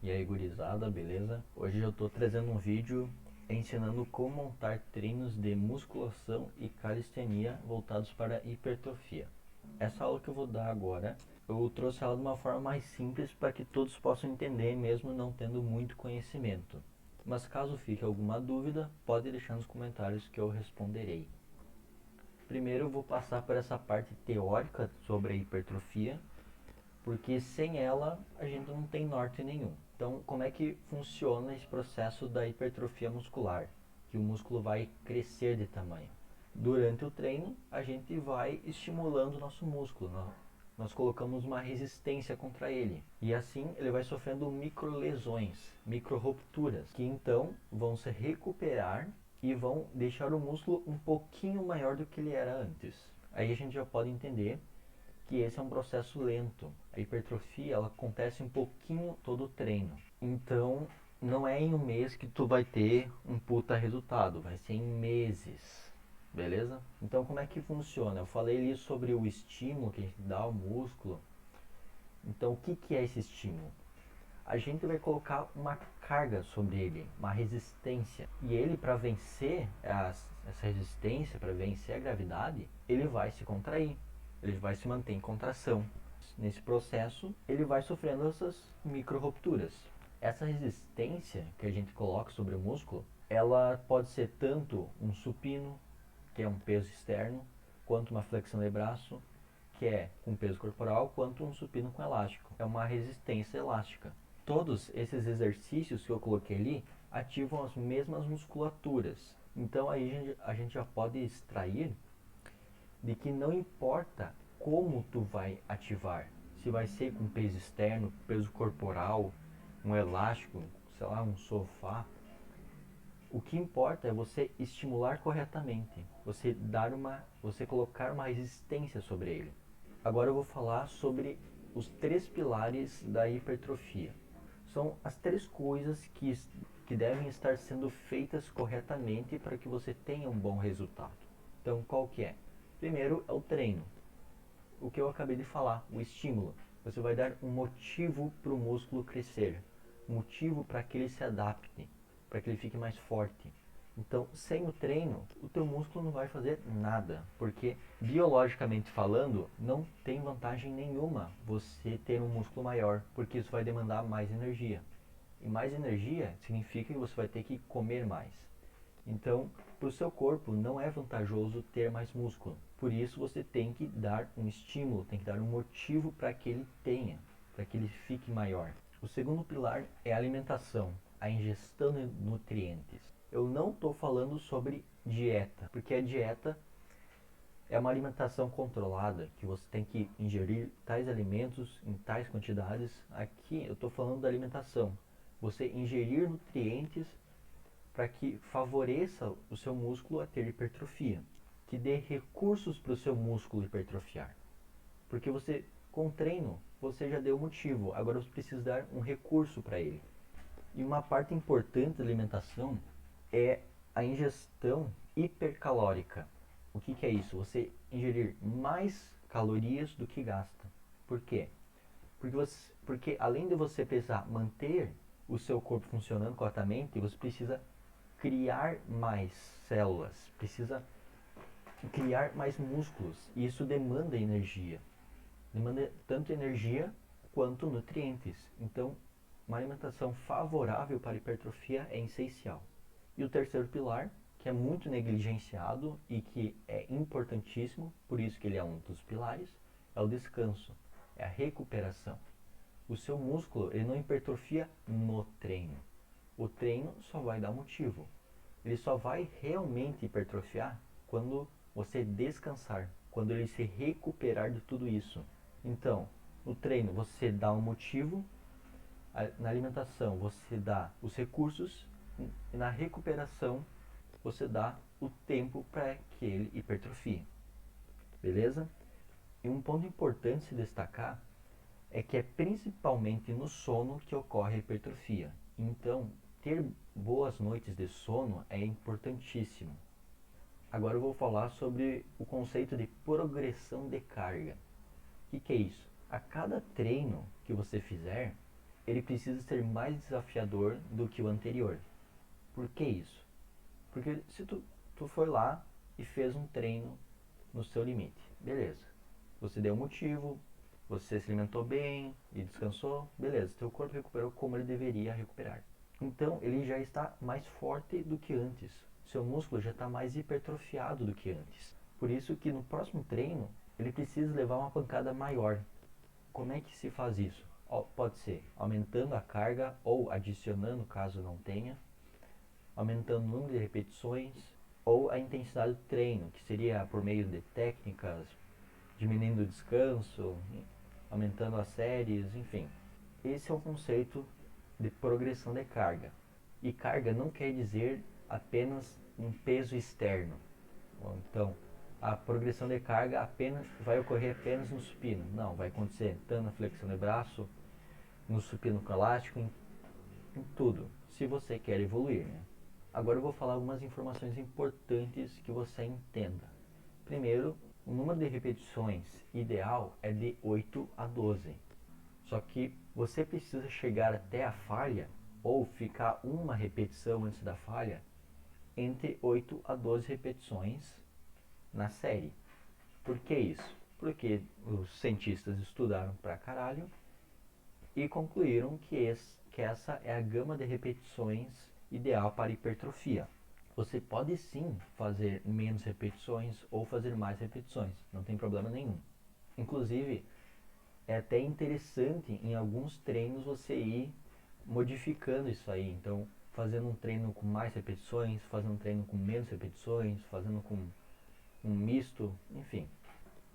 E aí, gurizada, beleza? Hoje eu tô trazendo um vídeo ensinando como montar treinos de musculação e calistenia voltados para hipertrofia. Essa aula que eu vou dar agora, eu trouxe ela de uma forma mais simples para que todos possam entender, mesmo não tendo muito conhecimento. Mas caso fique alguma dúvida, pode deixar nos comentários que eu responderei. Primeiro eu vou passar por essa parte teórica sobre a hipertrofia, porque sem ela a gente não tem norte nenhum. Então, como é que funciona esse processo da hipertrofia muscular? Que o músculo vai crescer de tamanho. Durante o treino, a gente vai estimulando o nosso músculo. Nós colocamos uma resistência contra ele. E assim ele vai sofrendo micro lesões, micro rupturas, que então vão se recuperar e vão deixar o músculo um pouquinho maior do que ele era antes. Aí a gente já pode entender que esse é um processo lento. A hipertrofia ela acontece um pouquinho todo o treino. Então, não é em um mês que tu vai ter um puta resultado, vai ser em meses. Beleza? Então, como é que funciona? Eu falei ali sobre o estímulo que a gente dá ao músculo. Então, o que, que é esse estímulo? A gente vai colocar uma carga sobre ele, uma resistência. E ele, para vencer essa resistência, para vencer a gravidade, ele vai se contrair, ele vai se manter em contração. Nesse processo, ele vai sofrendo essas micro rupturas. Essa resistência que a gente coloca sobre o músculo, ela pode ser tanto um supino, que é um peso externo, quanto uma flexão de braço, que é com peso corporal, quanto um supino com elástico. É uma resistência elástica. Todos esses exercícios que eu coloquei ali ativam as mesmas musculaturas. Então aí a gente já pode extrair de que não importa como tu vai ativar, se vai ser com peso externo, peso corporal, um elástico, sei lá, um sofá, o que importa é você estimular corretamente, você colocar uma resistência sobre ele. Agora eu vou falar sobre os três pilares da hipertrofia. São as três coisas que devem estar sendo feitas corretamente para que você tenha um bom resultado. Então, qual que é? Primeiro é o treino. O que eu acabei de falar, o estímulo. Você vai dar um motivo para o músculo crescer, um motivo para que ele se adapte, para que ele fique mais forte. Então, sem o treino, o teu músculo não vai fazer nada, porque biologicamente falando, não tem vantagem nenhuma você ter um músculo maior, porque isso vai demandar mais energia. E mais energia significa que você vai ter que comer mais. Então, para o seu corpo não é vantajoso ter mais músculo. Por isso você tem que dar um estímulo, tem que dar um motivo para que ele tenha, para que ele fique maior. O segundo pilar é a alimentação, a ingestão de nutrientes. Eu não estou falando sobre dieta, porque a dieta é uma alimentação controlada, que você tem que ingerir tais alimentos em tais quantidades. Aqui eu estou falando da alimentação. Você ingerir nutrientes para que favoreça o seu músculo a ter hipertrofia, que dê recursos para o seu músculo hipertrofiar. Porque você, com treino, você já deu o motivo, agora você precisa dar um recurso para ele. E uma parte importante da alimentação é a ingestão hipercalórica. O que, que é isso? Você ingerir mais calorias do que gasta. Por quê? Porque além de você precisar manter o seu corpo funcionando corretamente, você precisa criar mais células, precisa criar mais músculos. E isso demanda energia. Demanda tanto energia quanto nutrientes. Então, uma alimentação favorável para a hipertrofia é essencial. E o terceiro pilar, que é muito negligenciado e que é importantíssimo, por isso que ele é um dos pilares, é o descanso, é a recuperação. O seu músculo ele não hipertrofia no treino. O treino só vai dar motivo. Ele só vai realmente hipertrofiar quando você descansar, quando ele se recuperar de tudo isso. Então, no treino você dá um motivo, na alimentação você dá os recursos e na recuperação você dá o tempo para que ele hipertrofie. Beleza? E um ponto importante se destacar é que é principalmente no sono que ocorre a hipertrofia. Então, ter boas noites de sono é importantíssimo. Agora eu vou falar sobre o conceito de progressão de carga. O que é isso? A cada treino que você fizer, ele precisa ser mais desafiador do que o anterior. Por que isso? Porque se tu foi lá e fez um treino no seu limite, beleza. Você deu um motivo, você se alimentou bem e descansou, beleza. Teu corpo recuperou como ele deveria recuperar. Então ele já está mais forte do que antes. Seu músculo já está mais hipertrofiado do que antes. Por isso que no próximo treino ele precisa levar uma pancada maior. Como é que se faz isso? Pode ser aumentando a carga ou adicionando caso não tenha, aumentando o número de repetições ou a intensidade do treino, que seria por meio de técnicas, diminuindo o descanso, aumentando as séries, enfim. Esse é o conceito de progressão de carga. E carga não quer dizer apenas um peso externo. Então, a progressão de carga vai ocorrer apenas no supino. Não, vai acontecer tanto na flexão de braço, no supino com elástico, em tudo, se você quer evoluir, né? Agora eu vou falar algumas informações importantes que você entenda. Primeiro, o número de repetições ideal é de 8 a 12. Só que você precisa chegar até a falha ou ficar uma repetição antes da falha entre 8 a 12 repetições na série. Por que isso? Porque os cientistas estudaram pra caralho e concluíram que essa é a gama de repetições ideal para hipertrofia. Você pode sim fazer menos repetições ou fazer mais repetições, não tem problema nenhum. Inclusive, é até interessante em alguns treinos você ir modificando isso aí. Então, fazendo um treino com mais repetições, fazendo um treino com menos repetições, fazendo com um misto, enfim.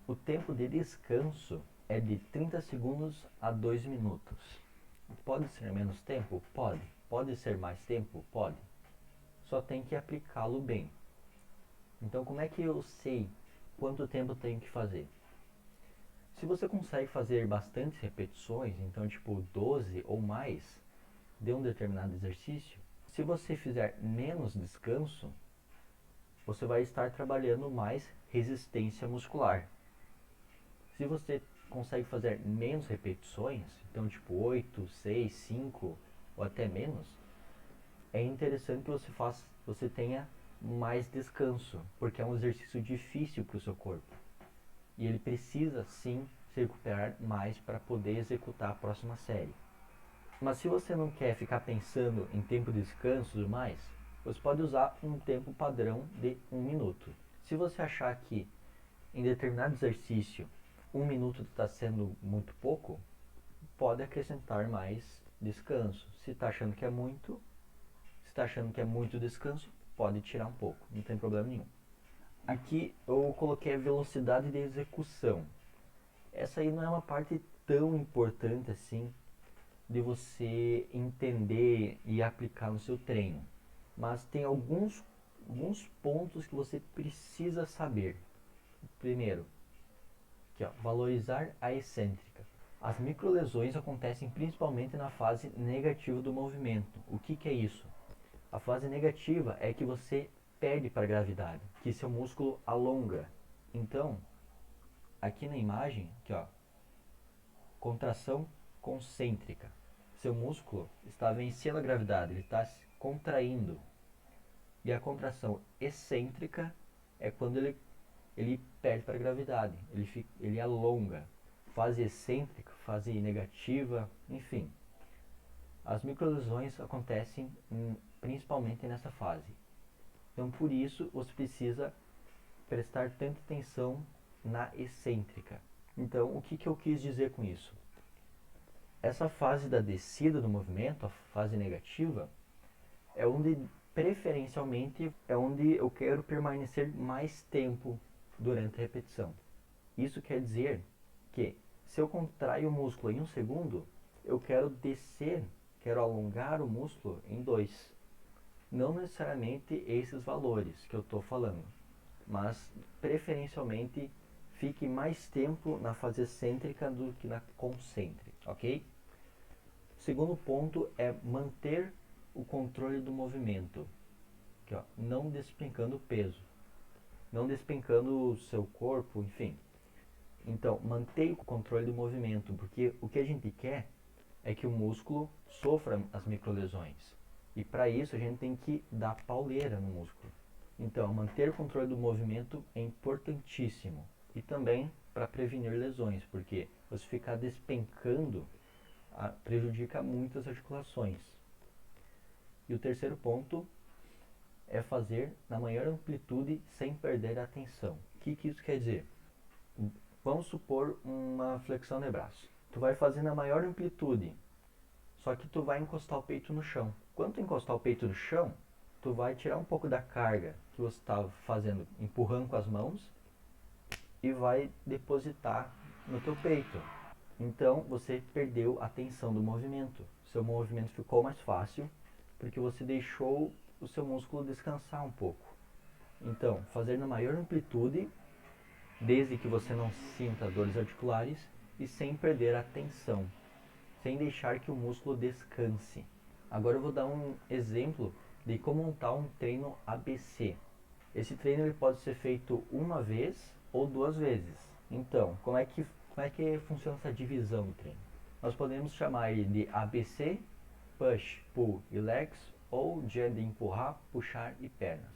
O tempo de descanso é de 30 segundos a 2 minutos. Pode ser menos tempo? Pode. Pode ser mais tempo? Pode. Só tem que aplicá-lo bem. Então, como é que eu sei quanto tempo eu tenho que fazer? Se você consegue fazer bastantes repetições, então tipo 12 ou mais de um determinado exercício, se você fizer menos descanso, você vai estar trabalhando mais resistência muscular. Se você consegue fazer menos repetições, então tipo 8, 6, 5 ou até menos, é interessante que você tenha mais descanso, porque é um exercício difícil para o seu corpo. E ele precisa sim se recuperar mais para poder executar a próxima série. Mas se você não quer ficar pensando em tempo de descanso e tudo mais, você pode usar um tempo padrão de 1 minuto. Se você achar que em determinado exercício 1 minuto está sendo muito pouco, pode acrescentar mais descanso. Se está achando que é muito, descanso, pode tirar um pouco, não tem problema nenhum. Aqui eu coloquei a velocidade de execução. Essa aí não é uma parte tão importante assim de você entender e aplicar no seu treino. Mas tem alguns pontos que você precisa saber. Primeiro, aqui, ó, valorizar a excêntrica. As microlesões acontecem principalmente na fase negativa do movimento. O que é isso? A fase negativa é que você perde para a gravidade, que seu músculo alonga. Então, aqui na imagem, aqui, ó, contração concêntrica. Seu músculo está vencendo a gravidade, ele está se contraindo. E a contração excêntrica é quando ele perde para a gravidade, ele alonga. Fase excêntrica, fase negativa, enfim. As microlesões acontecem principalmente nessa fase. Então, por isso, você precisa prestar tanta atenção na excêntrica. Então, o que eu quis dizer com isso? Essa fase da descida do movimento, a fase negativa, é onde, preferencialmente, é onde eu quero permanecer mais tempo durante a repetição. Isso quer dizer que, se eu contraio o músculo em 1 segundo, eu quero descer, quero alongar o músculo em 2. Não necessariamente esses valores que eu estou falando, mas preferencialmente fique mais tempo na fase excêntrica do que na concêntrica, ok? O segundo ponto é manter o controle do movimento, aqui, ó, não despencando o peso, não despencando o seu corpo, enfim. Então, mantenha o controle do movimento, porque o que a gente quer é que o músculo sofra as microlesões. E para isso a gente tem que dar pauleira no músculo. Então, manter o controle do movimento é importantíssimo. E também para prevenir lesões, porque você ficar despencando prejudica muito as articulações. E o terceiro ponto é fazer na maior amplitude sem perder a atenção. O que isso quer dizer? Vamos supor uma flexão de braço. Tu vai fazer na maior amplitude, só que tu vai encostar o peito no chão. Quando tu encostar o peito no chão, tu vai tirar um pouco da carga que você estava fazendo, empurrando com as mãos, e vai depositar no teu peito. Então você perdeu a tensão do movimento. Seu movimento ficou mais fácil porque você deixou o seu músculo descansar um pouco. Então, fazer na maior amplitude, desde que você não sinta dores articulares e sem perder a tensão, sem deixar que o músculo descanse. Agora eu vou dar um exemplo de como montar um treino ABC. Esse treino ele pode ser feito uma vez ou duas vezes. Então, como é que funciona essa divisão do treino? Nós podemos chamar ele de ABC, push, pull e legs, ou dia de empurrar, puxar e pernas.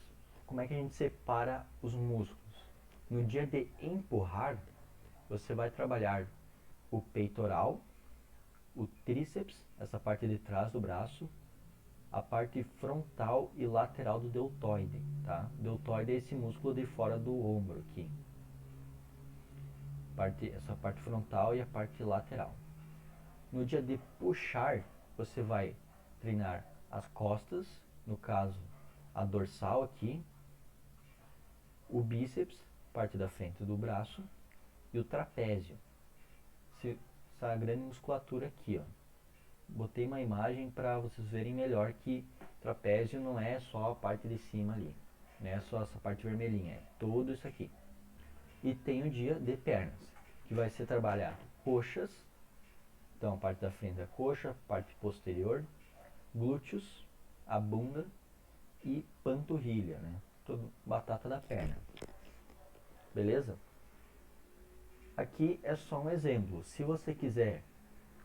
Como é que a gente separa os músculos? No dia de empurrar, você vai trabalhar o peitoral, o tríceps, essa parte de trás do braço, a parte frontal e lateral do deltoide, tá? Deltoide é esse músculo de fora do ombro aqui. Essa parte frontal e a parte lateral. No dia de puxar, você vai treinar as costas, no caso a dorsal aqui, o bíceps, parte da frente do braço, e o trapézio. Essa grande musculatura aqui, ó. Botei uma imagem para vocês verem melhor que trapézio não é só a parte de cima ali, não é só essa parte vermelhinha, é tudo isso aqui. E tem o dia de pernas, que vai ser trabalhar coxas, então a parte da frente da coxa, parte posterior, glúteos, a bunda e panturrilha, né? Todo batata da perna. Beleza? Aqui é só um exemplo. Se você quiser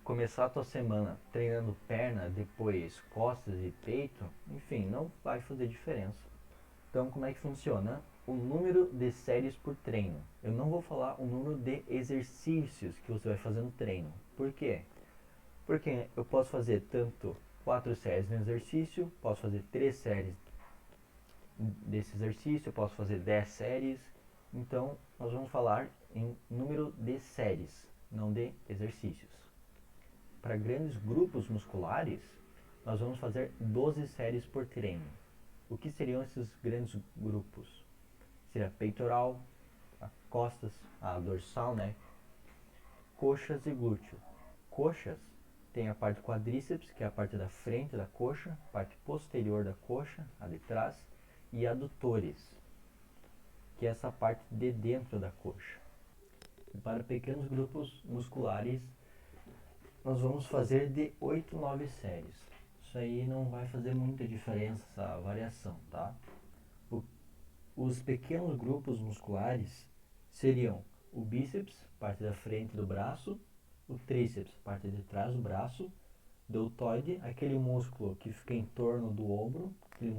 começar a tua semana treinando perna, depois costas e peito, enfim, não vai fazer diferença. Então, como é que funciona? O número de séries por treino. Eu não vou falar o número de exercícios que você vai fazer no treino. Por quê? Porque eu posso fazer tanto 4 séries no exercício, posso fazer 3 séries desse exercício, eu posso fazer 10 séries. Então, nós vamos falar em número de séries, não de exercícios. Para grandes grupos musculares, nós vamos fazer 12 séries por treino. O que seriam esses grandes grupos? Seria peitoral, a costas, a dorsal, né? Coxas e glúteo. Coxas tem a parte quadríceps, que é a parte da frente da coxa, a parte posterior da coxa, a de trás, e adutores, que é essa parte de dentro da coxa. E para pequenos grupos musculares, nós vamos fazer de 8 a 9 séries. Isso aí não vai fazer muita diferença, essa variação, tá? Os pequenos grupos musculares seriam o bíceps, parte da frente do braço, o tríceps, parte de trás do braço, deltoide, aquele músculo que fica em torno do ombro, aquele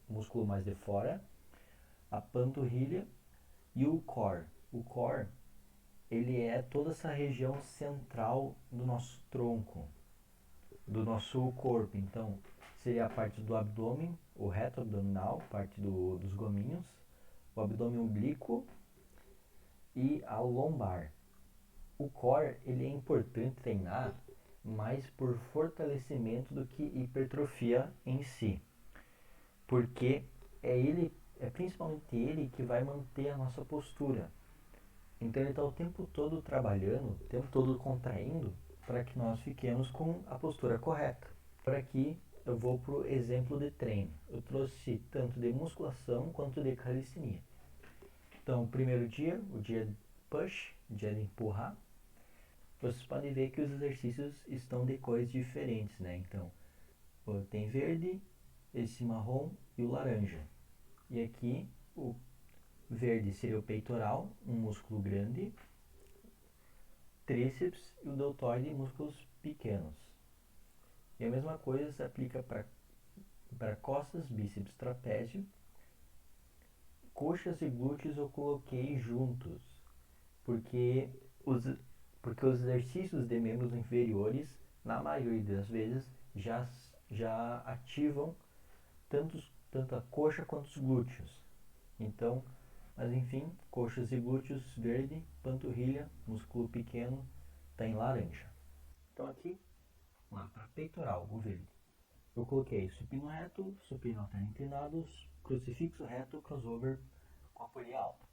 músculo mais de fora, a panturrilha e o core. O core, ele é toda essa região central do nosso tronco, do nosso corpo. Então, seria a parte do abdômen, o reto abdominal, parte dos gominhos, o abdômen oblíquo e a lombar. O core, ele é importante treinar mais por fortalecimento do que hipertrofia em si, porque é principalmente ele que vai manter a nossa postura. Então ele está o tempo todo trabalhando, o tempo todo contraindo, para que nós fiquemos com a postura correta. Por aqui eu vou para o exemplo de treino. Eu trouxe tanto de musculação quanto de calistenia. Então, o primeiro dia, o dia de push, dia de empurrar, vocês podem ver que os exercícios estão de cores diferentes, né? Então, tem verde, esse marrom e o laranja. E aqui, o verde seria o peitoral, um músculo grande, tríceps e o deltoide, músculos pequenos. E a mesma coisa se aplica para costas, bíceps, trapézio. Coxas e glúteos eu coloquei juntos, porque os, porque os exercícios de membros inferiores, na maioria das vezes, já ativam tanto a coxa quanto os glúteos. Então, mas enfim, coxas e glúteos verde, panturrilha, músculo pequeno, está em laranja. Então aqui, lá para peitoral, o verde. Eu coloquei supino reto, supino alterno inclinado, crucifixo reto, crossover com a polia alta.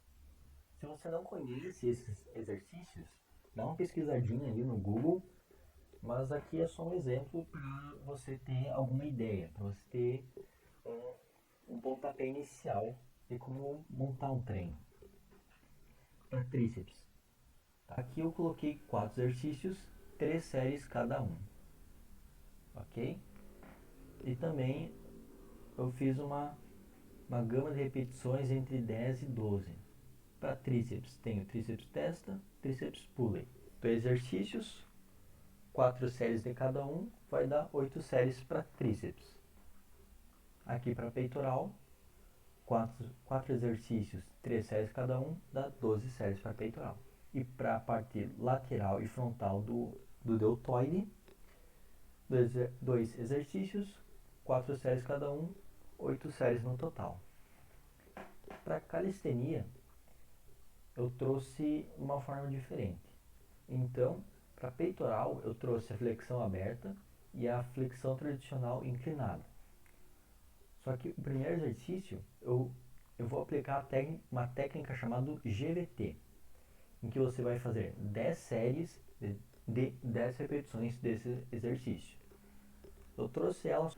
Se você não conhece esses exercícios, dá uma pesquisadinha ali no Google, mas aqui é só um exemplo para você ter alguma ideia, para você ter um pontapé inicial de como montar um treino. Para tríceps. Aqui eu coloquei 4 exercícios, 3 séries cada um. Ok? E também eu fiz uma gama de repetições entre 10 e 12. Para tríceps, tenho tríceps testa, tríceps pulley. 2 exercícios, 4 séries de cada um, vai dar 8 séries para tríceps. Aqui para peitoral, 4 exercícios, 3 séries cada um, dá 12 séries para peitoral. E para a parte lateral e frontal do deltoide, 2 exercícios, 4 séries cada um, 8 séries no total. Para calistenia, eu trouxe uma forma diferente. Então, para peitoral, eu trouxe a flexão aberta e a flexão tradicional inclinada. Só que o primeiro exercício, eu vou aplicar uma técnica chamada GVT, em que você vai fazer 10 séries de 10 repetições desse exercício. Eu trouxe ela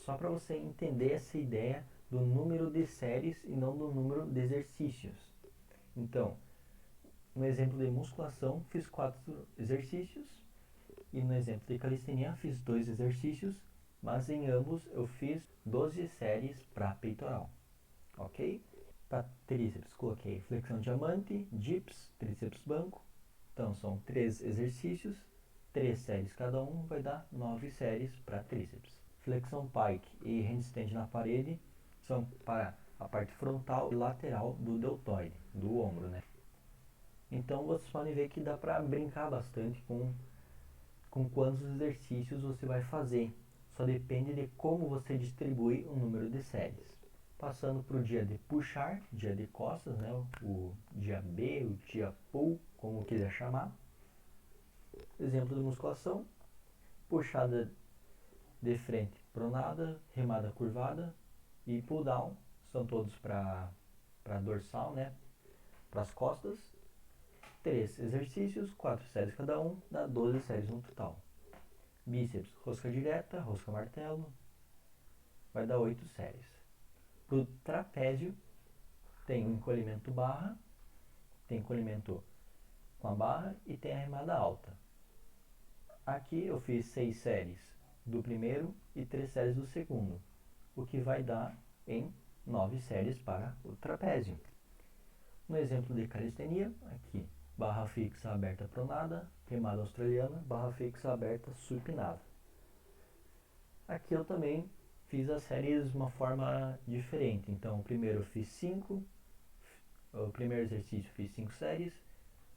só para você entender essa ideia do número de séries e não do número de exercícios. Então, no exemplo de musculação, fiz 4 exercícios e no exemplo de calistenia, fiz 2 exercícios, mas em ambos eu fiz 12 séries para peitoral. Ok? Para tríceps, coloquei flexão diamante, dips, tríceps banco. Então, são 3 exercícios, 3 séries cada um, vai dar 9 séries para tríceps. Flexão pike e handstand na parede são para a parte frontal e lateral do deltoide, do ombro, né? Então, vocês podem ver que dá para brincar bastante com quantos exercícios você vai fazer. Só depende de como você distribui o número de séries. Passando para o dia de puxar, dia de costas, né? O dia B, o dia pull, como quiser chamar. Exemplo de musculação, puxada de frente pronada, remada curvada e pull down, são todos para dorsal, né? Para as costas. 3 exercícios, 4 séries cada um, dá 12 séries no total. Bíceps, rosca direta, rosca martelo, vai dar 8 séries. Para o trapézio, tem o encolhimento barra, tem encolhimento com a barra e tem a remada alta. Aqui eu fiz 6 séries do primeiro e 3 séries do segundo, o que vai dar em 9 séries para o trapézio. No exemplo de calistenia, aqui, barra fixa aberta pronada, remada australiana, barra fixa aberta supinada. Aqui eu também fiz as séries de uma forma diferente. Então, primeiro eu fiz 5, o primeiro exercício fiz 5 séries,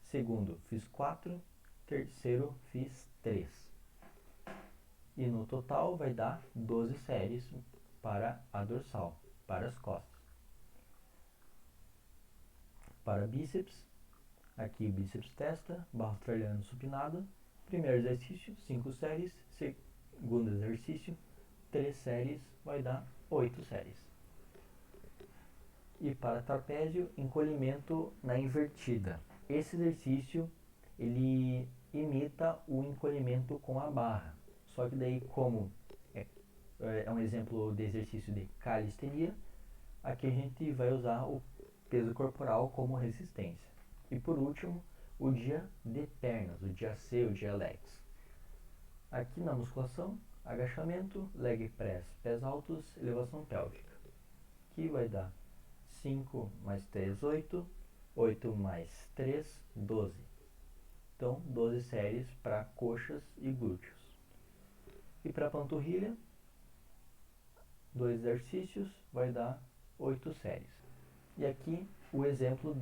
segundo fiz 4, terceiro fiz 3. E no total vai dar 12 séries para a dorsal, para as costas. Para bíceps, aqui bíceps testa, barra australiana supinada. Primeiro exercício, 5 séries. Segundo exercício, 3 séries, vai dar 8 séries. E para trapézio, encolhimento na invertida. Esse exercício, ele imita o encolhimento com a barra. Só que daí, como é um exemplo de exercício de calistenia, aqui a gente vai usar o peso corporal como resistência. E por último, o dia de pernas, o dia C, o dia legs. Aqui na musculação, agachamento, leg press, pés altos, elevação pélvica. Aqui vai dar 5 mais 3, 8. 8 mais 3, 12. Então, 12 séries para coxas e glúteos. E para a panturrilha, 2 exercícios vai dar 8 séries. E aqui o exemplo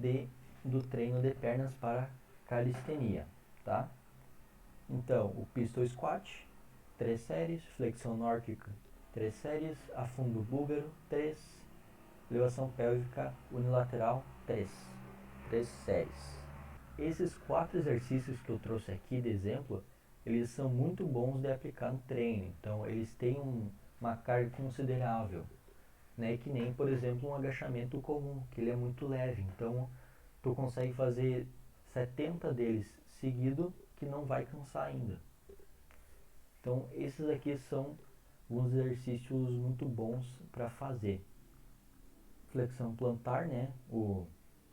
do treino de pernas para calistenia, tá? Então, o pistol squat, 3 séries, flexão nórdica, 3 séries, afundo búlgaro, 3, elevação pélvica unilateral, 3 séries. Esses 4 exercícios que eu trouxe aqui de exemplo, eles são muito bons de aplicar no treino, então eles têm uma carga considerável, né? Que nem, por exemplo, um agachamento comum, que ele é muito leve, então tu consegue fazer 70 deles seguido que não vai cansar ainda. Então esses aqui são uns exercícios muito bons para fazer. Flexão plantar, né? O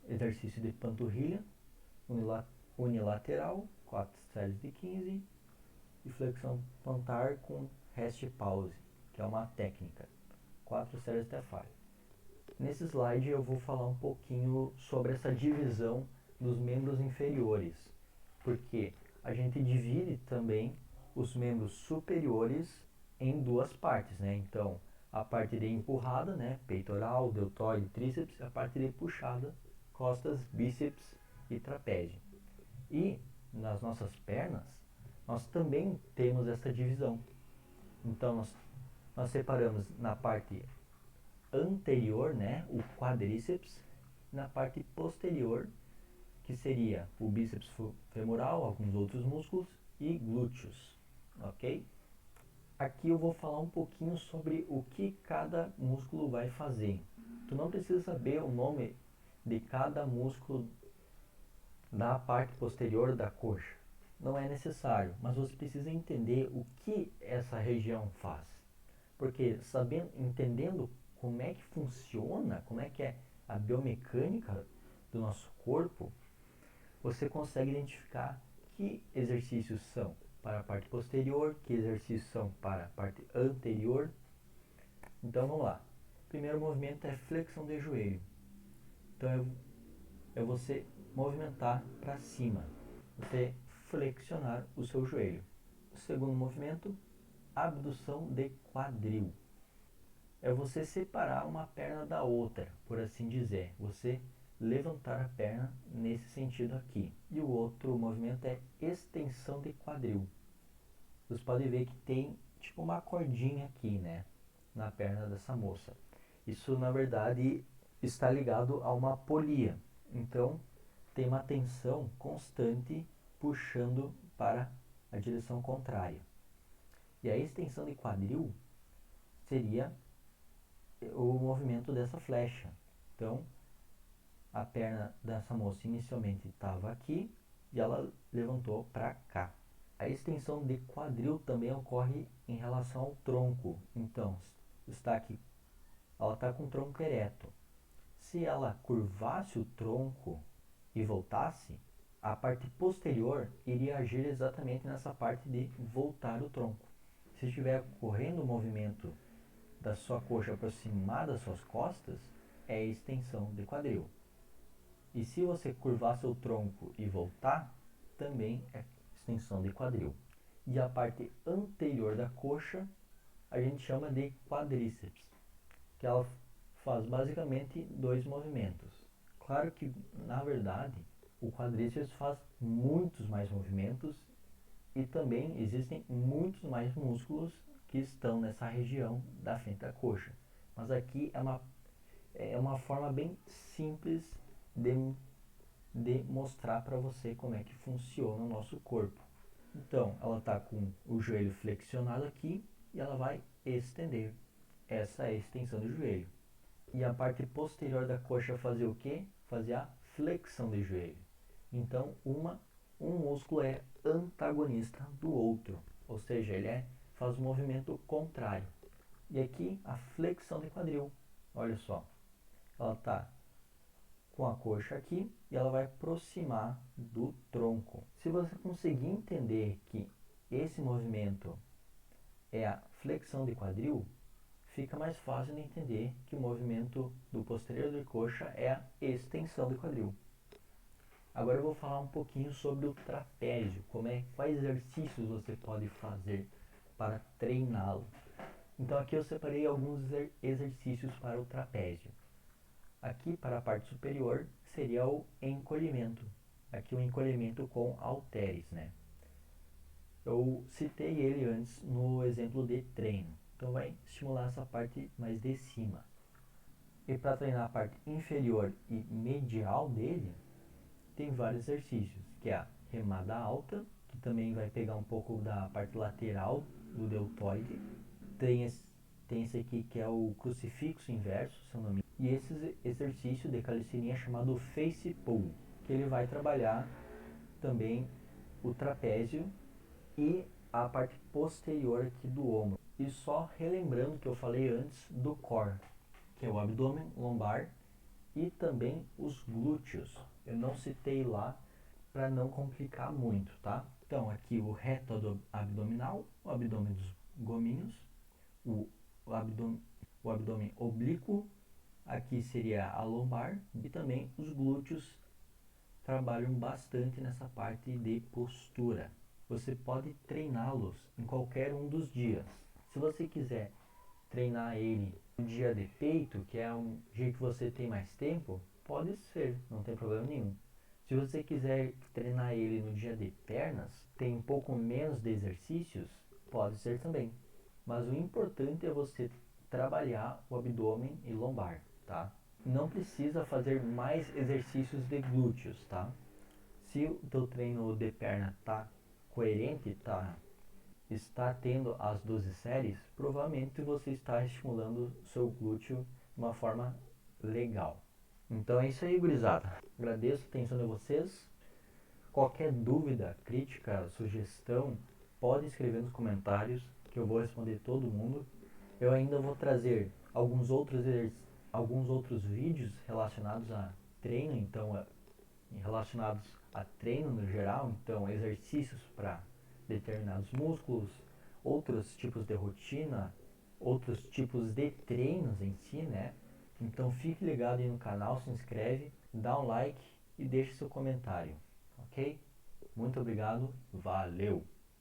exercício de panturrilha unilateral, 4 séries de 15, e flexão plantar com rest pause, que é uma técnica, 4 séries até falha. Nesse slide eu vou falar um pouquinho sobre essa divisão dos membros inferiores, porque a gente divide também os membros superiores em 2 partes, né? Então, a parte de empurrada, né? Peitoral, deltóide, tríceps, a parte de puxada, costas, bíceps e trapézio. E nas nossas pernas, nós também temos essa divisão. Então, nós separamos na parte anterior, né, o quadríceps, na parte posterior, que seria o bíceps femoral, alguns outros músculos e glúteos, ok? Aqui eu vou falar um pouquinho sobre o que cada músculo vai fazer. Tu não precisa saber o nome de cada músculo da parte posterior da coxa. Não é necessário, mas você precisa entender o que essa região faz. Porque entendendo como é que funciona, como é que é a biomecânica do nosso corpo, você consegue identificar que exercícios são para a parte posterior, que exercícios são para a parte anterior. Então vamos lá. O primeiro movimento é flexão de joelho. Então é você movimentar para cima, você flexionar o seu joelho. O segundo movimento, abdução de quadril. É você separar uma perna da outra, por assim dizer. Você levantar a perna nesse sentido aqui. E o outro movimento é extensão de quadril. Vocês podem ver que tem tipo uma cordinha aqui, né, na perna dessa moça. Isso na verdade está ligado a uma polia. Então tem uma tensão constante puxando para a direção contrária. E a extensão de quadril seria o movimento dessa flecha. Então, a perna dessa moça inicialmente estava aqui e ela levantou para cá. A extensão de quadril também ocorre em relação ao tronco. Então, está aqui, ela está com o tronco ereto. Se ela curvasse o tronco e voltasse, a parte posterior iria agir exatamente nessa parte de voltar o tronco. Se estiver ocorrendo o movimento da sua coxa aproximada das suas costas, é extensão de quadril. E se você curvar seu tronco e voltar, também é extensão de quadril. E a parte anterior da coxa a gente chama de quadríceps, que ela faz basicamente 2 movimentos. Claro que, na verdade, o quadríceps faz muitos mais movimentos e também existem muitos mais músculos que estão nessa região da frente da coxa. Mas aqui é uma forma bem simples de mostrar para você como é que funciona o nosso corpo. Então, ela está com o joelho flexionado aqui e ela vai estender. Essa é a extensão do joelho. E a parte posterior da coxa fazer o quê? Fazer a flexão de joelho. Então, um músculo é antagonista do outro, ou seja, ele faz o movimento contrário. E aqui a flexão de quadril, olha só, ela está com a coxa aqui e ela vai aproximar do tronco. Se você conseguir entender que esse movimento é a flexão de quadril, fica mais fácil de entender que o movimento do posterior de coxa é a extensão de quadril. Agora eu vou falar um pouquinho sobre o trapézio, quais exercícios você pode fazer para treiná-lo. Então aqui eu separei alguns exercícios para o trapézio. Aqui para a parte superior seria o encolhimento. Aqui o encolhimento com halteres, né? Eu citei ele antes no exemplo de treino. Então vai estimular essa parte mais de cima. E para treinar a parte inferior e medial dele, tem vários exercícios, que é a remada alta, que também vai pegar um pouco da parte lateral do deltoide. Tem esse aqui que é o crucifixo inverso, se eu não me engano. E esse exercício de calistenia é chamado face pull, que ele vai trabalhar também o trapézio e a parte posterior aqui do ombro. E só relembrando que eu falei antes do core, que é o abdômen, lombar e também os glúteos. Eu não citei lá para não complicar muito, tá? Então aqui o reto abdominal, o abdômen dos gominhos, o abdômen oblíquo, aqui seria a lombar e também os glúteos trabalham bastante nessa parte de postura. Você pode treiná-los em qualquer um dos dias. Se você quiser treinar ele no dia de peito, que é um dia que você tem mais tempo, pode ser, não tem problema nenhum. Se você quiser treinar ele no dia de pernas, tem um pouco menos de exercícios, pode ser também. Mas o importante é você trabalhar o abdômen e lombar, tá? Não precisa fazer mais exercícios de glúteos, tá? Se o teu treino de perna tá coerente, está tendo as 12 séries, provavelmente você está estimulando o seu glúteo de uma forma legal. Então é isso aí, gurizada. Agradeço a atenção de vocês. Qualquer dúvida, crítica, sugestão, pode escrever nos comentários que eu vou responder todo mundo. Eu ainda vou trazer alguns outros vídeos relacionados a treino, então relacionados a treino no geral, então exercícios para determinados músculos, outros tipos de rotina, outros tipos de treinos em si, né? Então fique ligado aí no canal, se inscreve, dá um like e deixe seu comentário, ok? Muito obrigado, valeu!